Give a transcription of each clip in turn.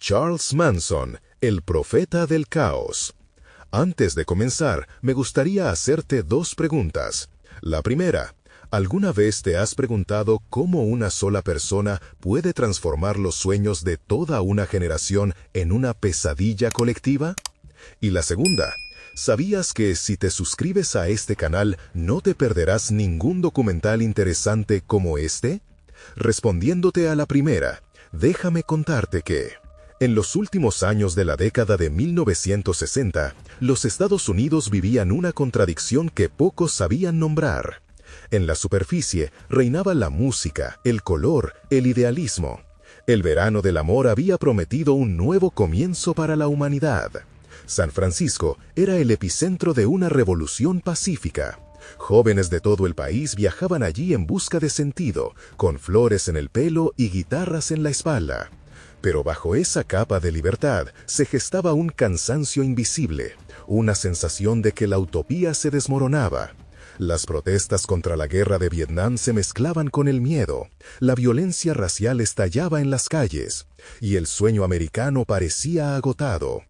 Charles Manson, el profeta del caos. Antes de comenzar, me gustaría hacerte dos preguntas. La primera, ¿alguna vez te has preguntado cómo una sola persona puede transformar los sueños de toda una generación en una pesadilla colectiva? Y la segunda, ¿sabías que si te suscribes a este canal no te perderás ningún documental interesante como este? Respondiéndote a la primera, déjame contarte que en los últimos años de la década de 1960, los Estados Unidos vivían una contradicción que pocos sabían nombrar. En la superficie reinaba la música, el color, el idealismo. El verano del amor había prometido un nuevo comienzo para la humanidad. San Francisco era el epicentro de una revolución pacífica. Jóvenes de todo el país viajaban allí en busca de sentido, con flores en el pelo y guitarras en la espalda. Pero bajo esa capa de libertad se gestaba un cansancio invisible, una sensación de que la utopía se desmoronaba. Las protestas contra la guerra de Vietnam se mezclaban con el miedo, la violencia racial estallaba en las calles, y el sueño americano parecía agotado.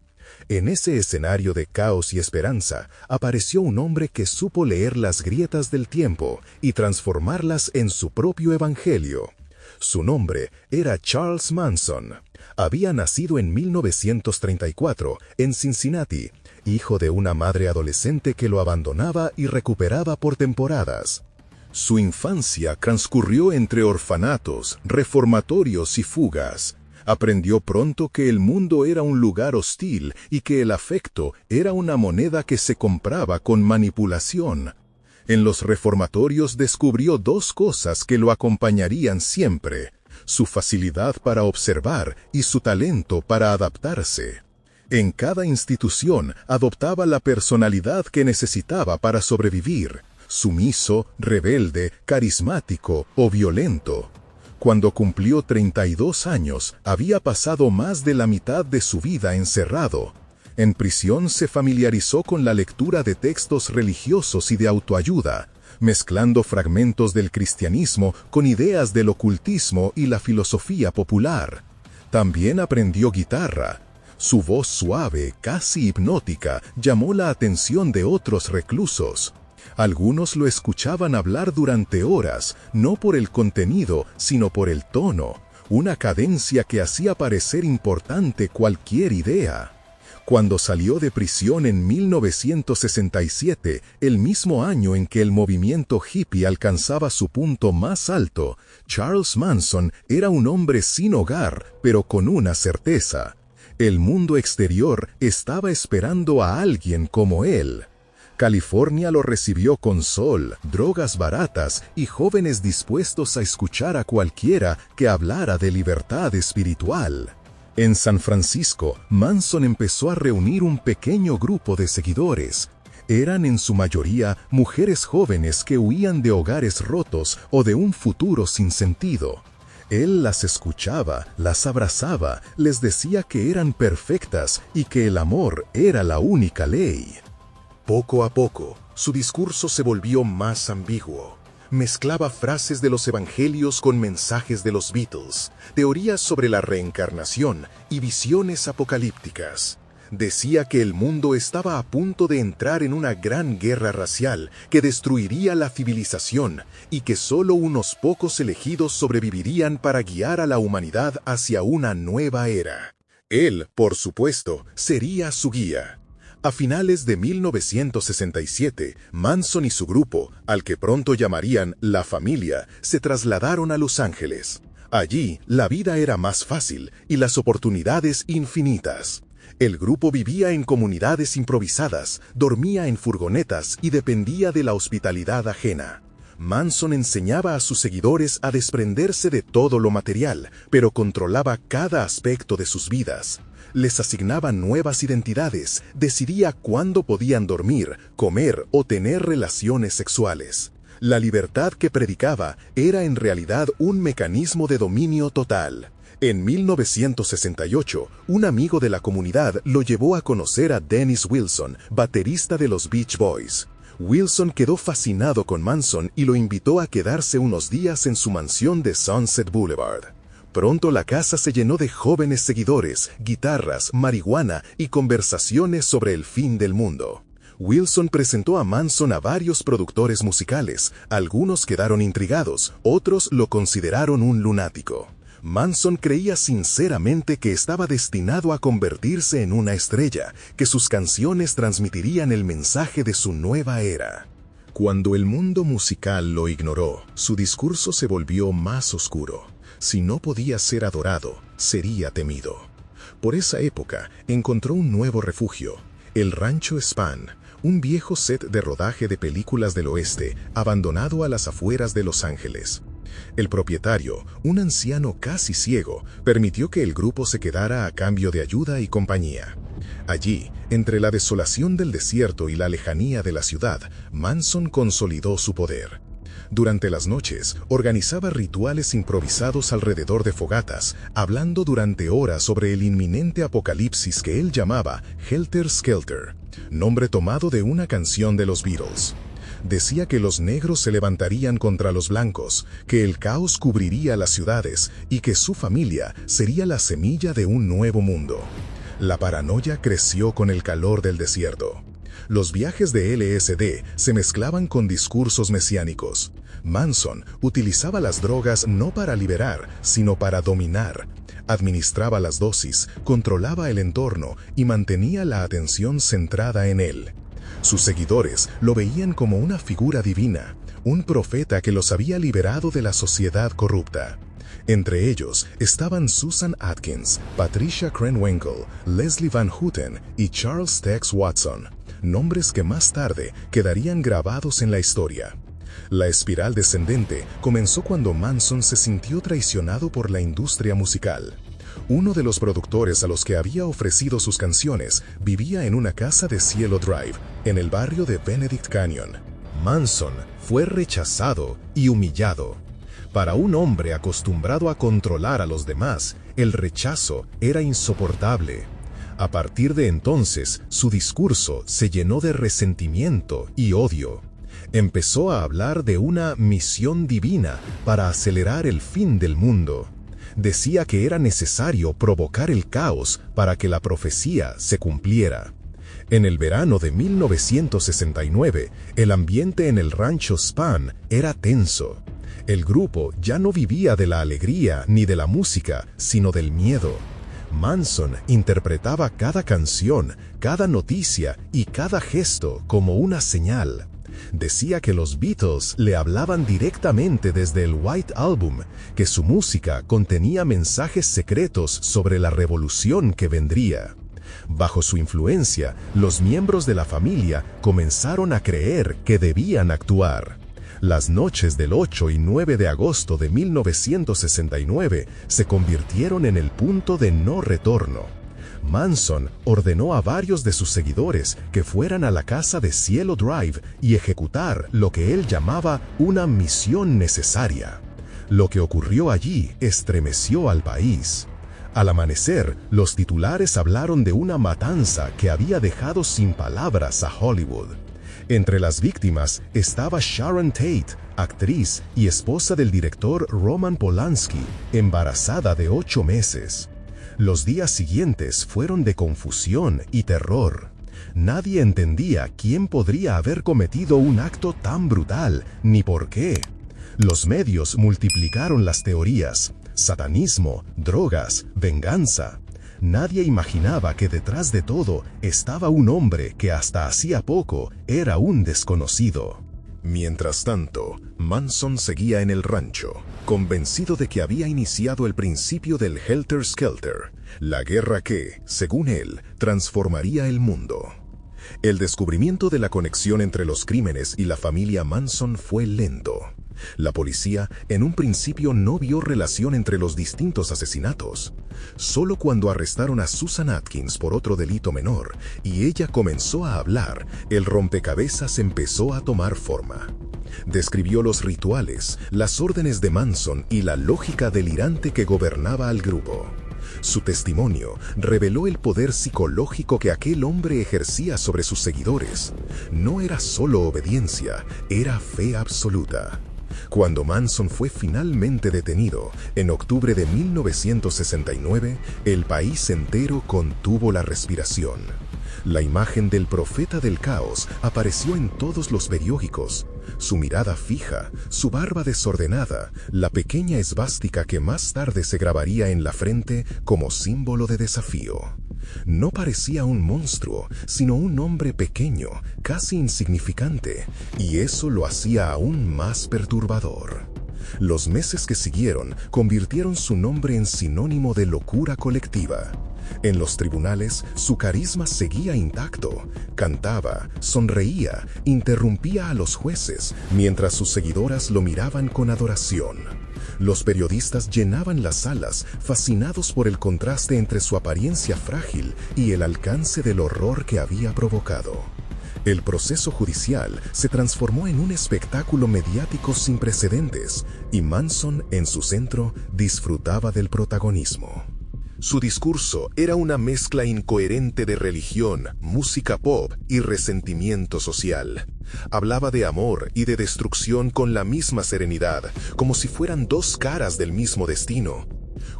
En ese escenario de caos y esperanza, apareció un hombre que supo leer las grietas del tiempo y transformarlas en su propio evangelio. Su nombre era Charles Manson. Había nacido en 1934 en Cincinnati, hijo de una madre adolescente que lo abandonaba y recuperaba por temporadas. Su infancia transcurrió entre orfanatos, reformatorios y fugas. Aprendió pronto que el mundo era un lugar hostil y que el afecto era una moneda que se compraba con manipulación. En los reformatorios descubrió dos cosas que lo acompañarían siempre: su facilidad para observar y su talento para adaptarse. En cada institución adoptaba la personalidad que necesitaba para sobrevivir: sumiso, rebelde, carismático o violento. Cuando cumplió 32 años, había pasado más de la mitad de su vida encerrado. En prisión se familiarizó con la lectura de textos religiosos y de autoayuda, mezclando fragmentos del cristianismo con ideas del ocultismo y la filosofía popular. También aprendió guitarra. Su voz suave, casi hipnótica, llamó la atención de otros reclusos. Algunos lo escuchaban hablar durante horas, no por el contenido, sino por el tono, una cadencia que hacía parecer importante cualquier idea. Cuando salió de prisión en 1967, el mismo año en que el movimiento hippie alcanzaba su punto más alto, Charles Manson era un hombre sin hogar, pero con una certeza: el mundo exterior estaba esperando a alguien como él. California lo recibió con sol, drogas baratas y jóvenes dispuestos a escuchar a cualquiera que hablara de libertad espiritual. En San Francisco, Manson empezó a reunir un pequeño grupo de seguidores. Eran en su mayoría mujeres jóvenes que huían de hogares rotos o de un futuro sin sentido. Él las escuchaba, las abrazaba, les decía que eran perfectas y que el amor era la única ley. Poco a poco, su discurso se volvió más ambiguo. Mezclaba frases de los evangelios con mensajes de los Beatles, teorías sobre la reencarnación y visiones apocalípticas. Decía que el mundo estaba a punto de entrar en una gran guerra racial que destruiría la civilización y que solo unos pocos elegidos sobrevivirían para guiar a la humanidad hacia una nueva era. Él, por supuesto, sería su guía. A finales de 1967, Manson y su grupo, al que pronto llamarían La Familia, se trasladaron a Los Ángeles. Allí, la vida era más fácil y las oportunidades infinitas. El grupo vivía en comunidades improvisadas, dormía en furgonetas y dependía de la hospitalidad ajena. Manson enseñaba a sus seguidores a desprenderse de todo lo material, pero controlaba cada aspecto de sus vidas. Les asignaba nuevas identidades, decidía cuándo podían dormir, comer o tener relaciones sexuales. La libertad que predicaba era en realidad un mecanismo de dominio total. En 1968, un amigo de la comunidad lo llevó a conocer a Dennis Wilson, baterista de los Beach Boys. Wilson quedó fascinado con Manson y lo invitó a quedarse unos días en su mansión de Sunset Boulevard. Pronto la casa se llenó de jóvenes seguidores, guitarras, marihuana y conversaciones sobre el fin del mundo. Wilson presentó a Manson a varios productores musicales. Algunos quedaron intrigados, otros lo consideraron un lunático. Manson creía sinceramente que estaba destinado a convertirse en una estrella, que sus canciones transmitirían el mensaje de su nueva era. Cuando el mundo musical lo ignoró, su discurso se volvió más oscuro. Si no podía ser adorado, sería temido. Por esa época, encontró un nuevo refugio, el Rancho Spahn, un viejo set de rodaje de películas del oeste, abandonado a las afueras de Los Ángeles. El propietario, un anciano casi ciego, permitió que el grupo se quedara a cambio de ayuda y compañía. Allí, entre la desolación del desierto y la lejanía de la ciudad, Manson consolidó su poder. Durante las noches, organizaba rituales improvisados alrededor de fogatas, hablando durante horas sobre el inminente apocalipsis que él llamaba Helter Skelter, nombre tomado de una canción de los Beatles. Decía que los negros se levantarían contra los blancos, que el caos cubriría las ciudades y que su familia sería la semilla de un nuevo mundo. La paranoia creció con el calor del desierto. Los viajes de LSD se mezclaban con discursos mesiánicos. Manson utilizaba las drogas no para liberar, sino para dominar. Administraba las dosis, controlaba el entorno y mantenía la atención centrada en él. Sus seguidores lo veían como una figura divina, un profeta que los había liberado de la sociedad corrupta. Entre ellos estaban Susan Atkins, Patricia Krenwinkel, Leslie Van Houten y Charles Tex Watson, nombres que más tarde quedarían grabados en la historia. La espiral descendente comenzó cuando Manson se sintió traicionado por la industria musical. Uno de los productores a los que había ofrecido sus canciones vivía en una casa de Cielo Drive, en el barrio de Benedict Canyon. Manson fue rechazado y humillado. Para un hombre acostumbrado a controlar a los demás, el rechazo era insoportable. A partir de entonces, su discurso se llenó de resentimiento y odio. Empezó a hablar de una misión divina para acelerar el fin del mundo. Decía que era necesario provocar el caos para que la profecía se cumpliera. En el verano de 1969, el ambiente en el Rancho Spahn era tenso. El grupo ya no vivía de la alegría ni de la música, sino del miedo. Manson interpretaba cada canción, cada noticia y cada gesto como una señal. Decía que los Beatles le hablaban directamente desde el White Album, que su música contenía mensajes secretos sobre la revolución que vendría. Bajo su influencia, los miembros de la familia comenzaron a creer que debían actuar. Las noches del 8 y 9 de agosto de 1969 se convirtieron en el punto de no retorno. Manson ordenó a varios de sus seguidores que fueran a la casa de Cielo Drive y ejecutar lo que él llamaba una misión necesaria. Lo que ocurrió allí estremeció al país. Al amanecer, los titulares hablaron de una matanza que había dejado sin palabras a Hollywood. Entre las víctimas estaba Sharon Tate, actriz y esposa del director Roman Polanski, embarazada de 8 meses. Los días siguientes fueron de confusión y terror. Nadie entendía quién podría haber cometido un acto tan brutal, ni por qué. Los medios multiplicaron las teorías: satanismo, drogas, venganza. Nadie imaginaba que detrás de todo estaba un hombre que hasta hacía poco era un desconocido. Mientras tanto, Manson seguía en el rancho, convencido de que había iniciado el principio del Helter Skelter, la guerra que, según él, transformaría el mundo. El descubrimiento de la conexión entre los crímenes y la familia Manson fue lento. La policía en un principio no vio relación entre los distintos asesinatos. Solo cuando arrestaron a Susan Atkins por otro delito menor y ella comenzó a hablar, el rompecabezas empezó a tomar forma. Describió los rituales, las órdenes de Manson y la lógica delirante que gobernaba al grupo. Su testimonio reveló el poder psicológico que aquel hombre ejercía sobre sus seguidores. No era solo obediencia, era fe absoluta. Cuando Manson fue finalmente detenido, en octubre de 1969, el país entero contuvo la respiración. La imagen del profeta del caos apareció en todos los periódicos. Su mirada fija, su barba desordenada, la pequeña esvástica que más tarde se grabaría en la frente como símbolo de desafío. No parecía un monstruo, sino un hombre pequeño, casi insignificante, y eso lo hacía aún más perturbador. Los meses que siguieron convirtieron su nombre en sinónimo de locura colectiva. En los tribunales, su carisma seguía intacto. Cantaba, sonreía, interrumpía a los jueces, mientras sus seguidoras lo miraban con adoración. Los periodistas llenaban las salas, fascinados por el contraste entre su apariencia frágil y el alcance del horror que había provocado. El proceso judicial se transformó en un espectáculo mediático sin precedentes, y Manson, en su centro, disfrutaba del protagonismo. Su discurso era una mezcla incoherente de religión, música pop y resentimiento social. Hablaba de amor y de destrucción con la misma serenidad, como si fueran dos caras del mismo destino.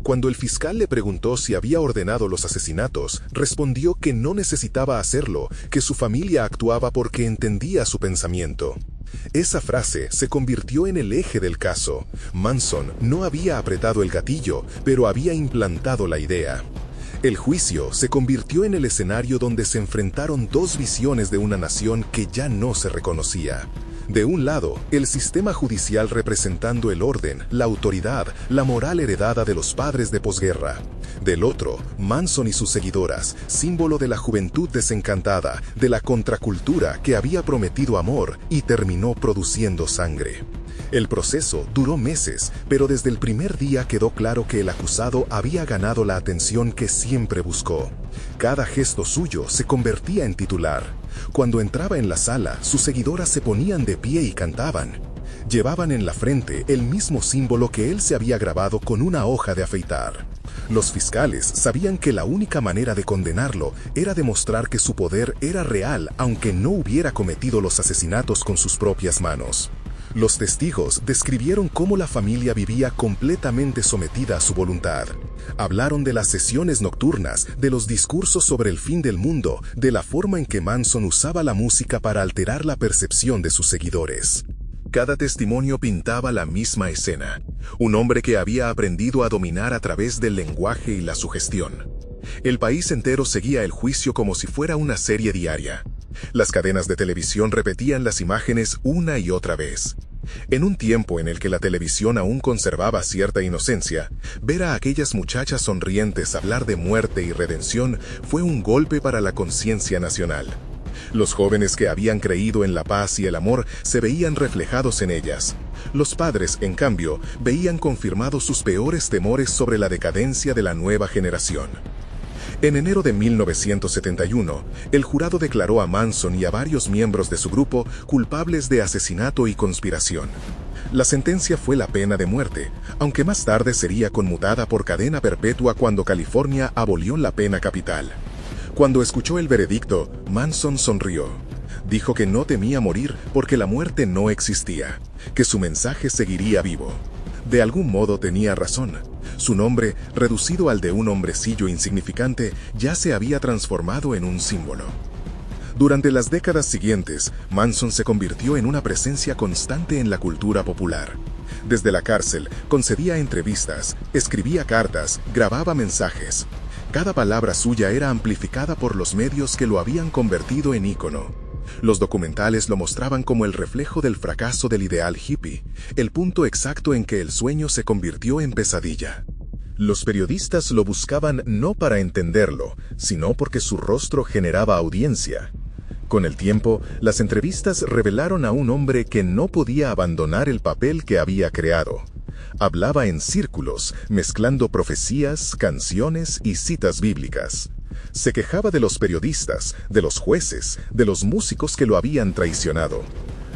Cuando el fiscal le preguntó si había ordenado los asesinatos, respondió que no necesitaba hacerlo, que su familia actuaba porque entendía su pensamiento. Esa frase se convirtió en el eje del caso. Manson no había apretado el gatillo, pero había implantado la idea. El juicio se convirtió en el escenario donde se enfrentaron dos visiones de una nación que ya no se reconocía. De un lado, el sistema judicial representando el orden, la autoridad, la moral heredada de los padres de posguerra. Del otro, Manson y sus seguidoras, símbolo de la juventud desencantada, de la contracultura que había prometido amor y terminó produciendo sangre. El proceso duró meses, pero desde el primer día quedó claro que el acusado había ganado la atención que siempre buscó. Cada gesto suyo se convertía en titular. Cuando entraba en la sala, sus seguidoras se ponían de pie y cantaban. Llevaban en la frente el mismo símbolo que él se había grabado con una hoja de afeitar. Los fiscales sabían que la única manera de condenarlo era demostrar que su poder era real, aunque no hubiera cometido los asesinatos con sus propias manos. Los testigos describieron cómo la familia vivía completamente sometida a su voluntad. Hablaron de las sesiones nocturnas, de los discursos sobre el fin del mundo, de la forma en que Manson usaba la música para alterar la percepción de sus seguidores. Cada testimonio pintaba la misma escena. Un hombre que había aprendido a dominar a través del lenguaje y la sugestión. El país entero seguía el juicio como si fuera una serie diaria. Las cadenas de televisión repetían las imágenes una y otra vez. En un tiempo en el que la televisión aún conservaba cierta inocencia, ver a aquellas muchachas sonrientes hablar de muerte y redención fue un golpe para la conciencia nacional. Los jóvenes que habían creído en la paz y el amor se veían reflejados en ellas. Los padres, en cambio, veían confirmados sus peores temores sobre la decadencia de la nueva generación. En enero de 1971, el jurado declaró a Manson y a varios miembros de su grupo culpables de asesinato y conspiración. La sentencia fue la pena de muerte, aunque más tarde sería conmutada por cadena perpetua cuando California abolió la pena capital. Cuando escuchó el veredicto, Manson sonrió. Dijo que no temía morir porque la muerte no existía, que su mensaje seguiría vivo. De algún modo tenía razón. Su nombre, reducido al de un hombrecillo insignificante, ya se había transformado en un símbolo. Durante las décadas siguientes, Manson se convirtió en una presencia constante en la cultura popular. Desde la cárcel, concedía entrevistas, escribía cartas, grababa mensajes. Cada palabra suya era amplificada por los medios que lo habían convertido en ícono. Los documentales lo mostraban como el reflejo del fracaso del ideal hippie, el punto exacto en que el sueño se convirtió en pesadilla. Los periodistas lo buscaban no para entenderlo, sino porque su rostro generaba audiencia. Con el tiempo, las entrevistas revelaron a un hombre que no podía abandonar el papel que había creado. Hablaba en círculos, mezclando profecías, canciones y citas bíblicas. Se quejaba de los periodistas, de los jueces, de los músicos que lo habían traicionado.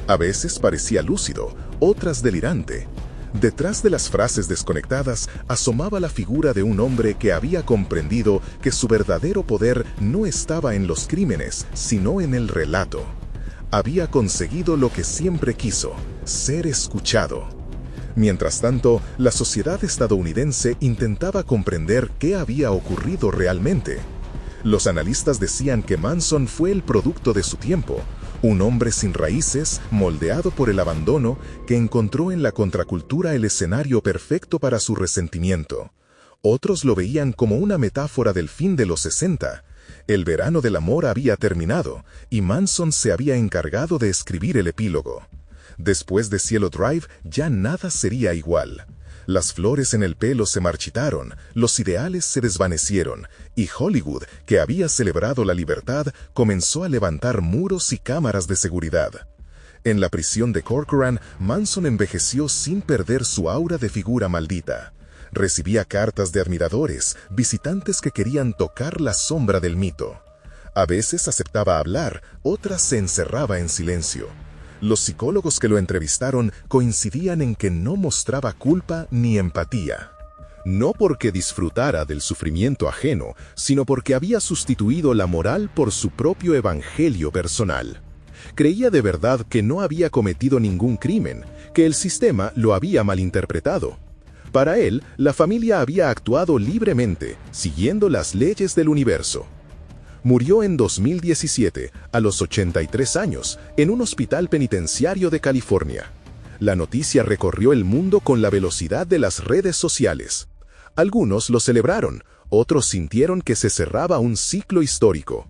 A veces parecía lúcido, otras delirante. Detrás de las frases desconectadas asomaba la figura de un hombre que había comprendido que su verdadero poder no estaba en los crímenes, sino en el relato. Había conseguido lo que siempre quiso: ser escuchado. Mientras tanto, la sociedad estadounidense intentaba comprender qué había ocurrido realmente. Los analistas decían que Manson fue el producto de su tiempo, un hombre sin raíces, moldeado por el abandono, que encontró en la contracultura el escenario perfecto para su resentimiento. Otros lo veían como una metáfora del fin de los 60. El verano del amor había terminado, y Manson se había encargado de escribir el epílogo. Después de Cielo Drive, ya nada sería igual. Las flores en el pelo se marchitaron, los ideales se desvanecieron, y Hollywood, que había celebrado la libertad, comenzó a levantar muros y cámaras de seguridad. En la prisión de Corcoran, Manson envejeció sin perder su aura de figura maldita. Recibía cartas de admiradores, visitantes que querían tocar la sombra del mito. A veces aceptaba hablar, otras se encerraba en silencio. Los psicólogos que lo entrevistaron coincidían en que no mostraba culpa ni empatía. No porque disfrutara del sufrimiento ajeno, sino porque había sustituido la moral por su propio evangelio personal. Creía de verdad que no había cometido ningún crimen, que el sistema lo había malinterpretado. Para él, la familia había actuado libremente, siguiendo las leyes del universo. Murió en 2017, a los 83 años, en un hospital penitenciario de California. La noticia recorrió el mundo con la velocidad de las redes sociales. Algunos lo celebraron, otros sintieron que se cerraba un ciclo histórico.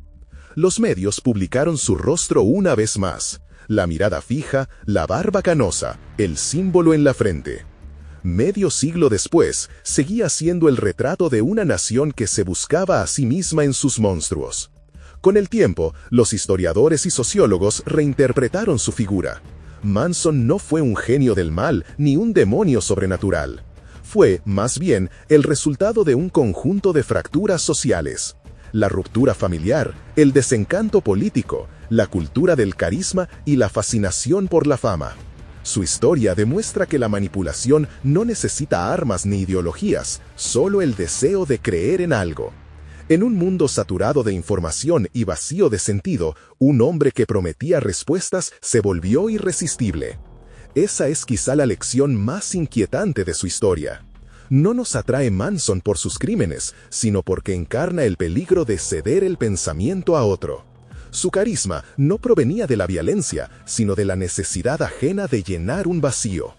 Los medios publicaron su rostro una vez más: la mirada fija, la barba canosa, el símbolo en la frente. Medio siglo después, seguía siendo el retrato de una nación que se buscaba a sí misma en sus monstruos. Con el tiempo, los historiadores y sociólogos reinterpretaron su figura. Manson no fue un genio del mal ni un demonio sobrenatural. Fue, más bien, el resultado de un conjunto de fracturas sociales: la ruptura familiar, el desencanto político, la cultura del carisma y la fascinación por la fama. Su historia demuestra que la manipulación no necesita armas ni ideologías, solo el deseo de creer en algo. En un mundo saturado de información y vacío de sentido, un hombre que prometía respuestas se volvió irresistible. Esa es quizá la lección más inquietante de su historia. No nos atrae Manson por sus crímenes, sino porque encarna el peligro de ceder el pensamiento a otro. Su carisma no provenía de la violencia, sino de la necesidad ajena de llenar un vacío.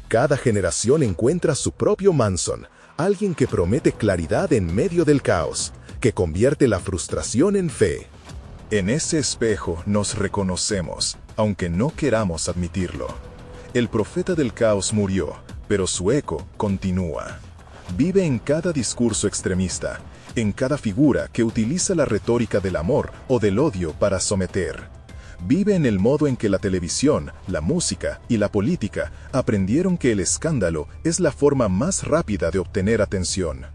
Cada generación encuentra su propio Manson, alguien que promete claridad en medio del caos, que convierte la frustración en fe. En ese espejo nos reconocemos, aunque no queramos admitirlo. El profeta del caos murió, pero su eco continúa. Vive en cada discurso extremista, en cada figura que utiliza la retórica del amor o del odio para someter. Vive en el modo en que la televisión, la música y la política aprendieron que el escándalo es la forma más rápida de obtener atención.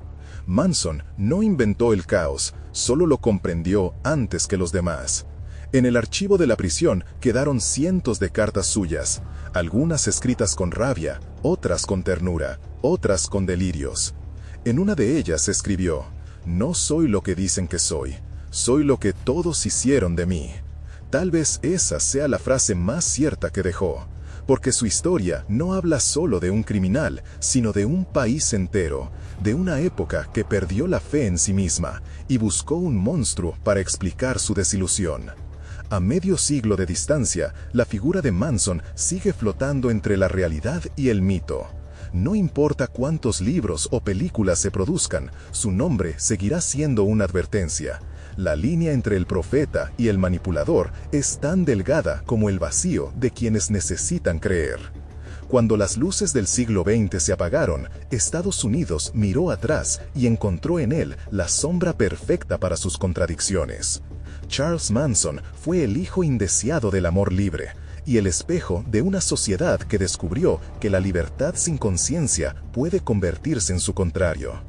Manson no inventó el caos, solo lo comprendió antes que los demás. En el archivo de la prisión quedaron cientos de cartas suyas, algunas escritas con rabia, otras con ternura, otras con delirios. En una de ellas escribió: "No soy lo que dicen que soy lo que todos hicieron de mí". Tal vez esa sea la frase más cierta que dejó, porque su historia no habla solo de un criminal, sino de un país entero, de una época que perdió la fe en sí misma y buscó un monstruo para explicar su desilusión. A medio siglo de distancia, la figura de Manson sigue flotando entre la realidad y el mito. No importa cuántos libros o películas se produzcan, su nombre seguirá siendo una advertencia. La línea entre el profeta y el manipulador es tan delgada como el vacío de quienes necesitan creer. Cuando las luces del siglo XX se apagaron, Estados Unidos miró atrás y encontró en él la sombra perfecta para sus contradicciones. Charles Manson fue el hijo indeseado del amor libre y el espejo de una sociedad que descubrió que la libertad sin conciencia puede convertirse en su contrario.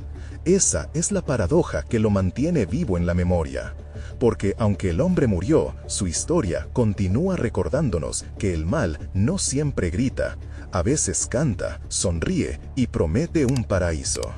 Esa es la paradoja que lo mantiene vivo en la memoria, porque aunque el hombre murió, su historia continúa recordándonos que el mal no siempre grita, a veces canta, sonríe y promete un paraíso.